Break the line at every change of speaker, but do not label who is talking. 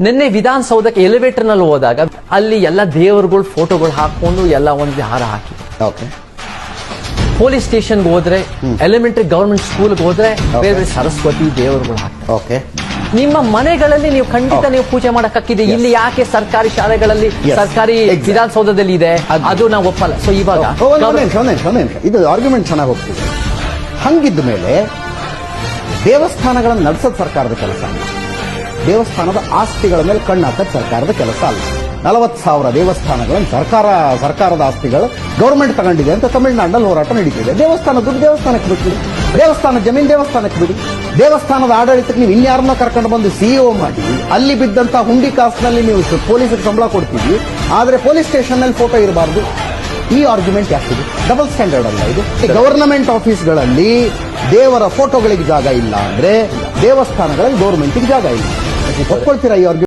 ನಿನ್ನೆ ವಿಧಾನಸೌಧಕ್ಕೆ ಎಲಿವೇಟರ್ ನಲ್ಲಿ ಹೋದಾಗ ಅಲ್ಲಿ ಎಲ್ಲ ದೇವರುಗಳು ಫೋಟೋಗಳು ಹಾಕೊಂಡು ಎಲ್ಲ ಒಂದು ಹಾರ ಹಾಕಿ.
ಓಕೆ.
ಪೊಲೀಸ್ ಸ್ಟೇಷನ್ಗೆ ಹೋದ್ರೆ, ಎಲಿಮೆಂಟರಿ ಗವರ್ಮೆಂಟ್ ಸ್ಕೂಲ್ಗೆ ಹೋದ್ರೆ ಬೇರೆ ಬೇರೆ ಸರಸ್ವತಿ ದೇವರುಗಳು ಹಾಕ್ತಾರೆ.
ಓಕೆ.
ನಿಮ್ಮ ಮನೆಗಳಲ್ಲಿ ನೀವು ಖಂಡಿತ ನೀವು ಪೂಜೆ ಮಾಡಕ್ಕಾಗಿದೆ. ಇಲ್ಲಿ ಯಾಕೆ ಸರ್ಕಾರಿ ಶಾಲೆಗಳಲ್ಲಿ, ಸರ್ಕಾರಿ ವಿಧಾನಸೌಧದಲ್ಲಿ ಇದೆ, ಅದು ನಾವು ಒಪ್ಪಲ್ಲ. ಸೊ ಇವಾಗ
ಇದು ಆರ್ಗ್ಯುಮೆಂಟ್ ಚೆನ್ನಾಗಿ ಹೋಗ್ತಿದೆ. ಹಂಗಿದ್ದ ಮೇಲೆ ದೇವಸ್ಥಾನಗಳನ್ನು ನಡೆಸೋದು ಸರ್ಕಾರದ ಕೆಲಸ ಅಲ್ಲ, ದೇವಸ್ಥಾನದ ಆಸ್ತಿಗಳ ಮೇಲೆ ಕಣ್ಣು ಹಾಕೋದು ಸರ್ಕಾರದ ಕೆಲಸ ಅಲ್ಲ. 40,000 ದೇವಸ್ಥಾನಗಳನ್ನು ಸರ್ಕಾರದ ಆಸ್ತಿಗಳು ಗೌರ್ಮೆಂಟ್ ತಗೊಂಡಿದೆ ಅಂತ ತಮಿಳುನಾಡಿನಲ್ಲಿ ಹೋರಾಟ ನಡೀತಿದೆ. ದೇವಸ್ಥಾನ ದುಡ್ಡು ದೇವಸ್ಥಾನಕ್ಕೆ ಬಿಟ್ಬಿಡಿ, ದೇವಸ್ಥಾನ ಜಮೀನು ದೇವಸ್ಥಾನಕ್ಕೆ ಬಿಡಿ. ದೇವಸ್ಥಾನದ ಆಡಳಿತಕ್ಕೆ ನೀವು ಇನ್ಯಾರನ್ನ ಕರ್ಕೊಂಡು ಬಂದು ಸಿಇಒ ಮಾಡಿ ಅಲ್ಲಿ ಬಿದ್ದಂತ ಹುಂಡಿ ಕಾಸ್ನಲ್ಲಿ ನೀವು ಪೊಲೀಸರಿಗೆ ಸಂಬಳ ಕೊಡ್ತೀವಿ, ಆದ್ರೆ ಪೊಲೀಸ್ ಸ್ಟೇಷನ್ ನಲ್ಲಿ ಫೋಟೋ ಇರಬಾರ್ದು. ಈ ಆರ್ಗ್ಯುಮೆಂಟ್ ಯಾಕಿದೆ? ಡಬಲ್ ಸ್ಟ್ಯಾಂಡರ್ಡ್ ಅಲ್ಲ ಇದು? ಗವರ್ನಮೆಂಟ್ ಆಫೀಸ್ಗಳಲ್ಲಿ ದೇವರ ಫೋಟೋಗಳಿಗೆ ಜಾಗ ಇಲ್ಲ ಅಂದ್ರೆ ದೇವಸ್ಥಾನಗಳಲ್ಲಿ ಗೌರ್ಮೆಂಟ್ಗೆ ಜಾಗ ಇಲ್ಲ. ಒಪ್ಕೊಳ್ತೀರಾ ಈ ಆರ್ಗ್ಯುಮೆಂಟ್?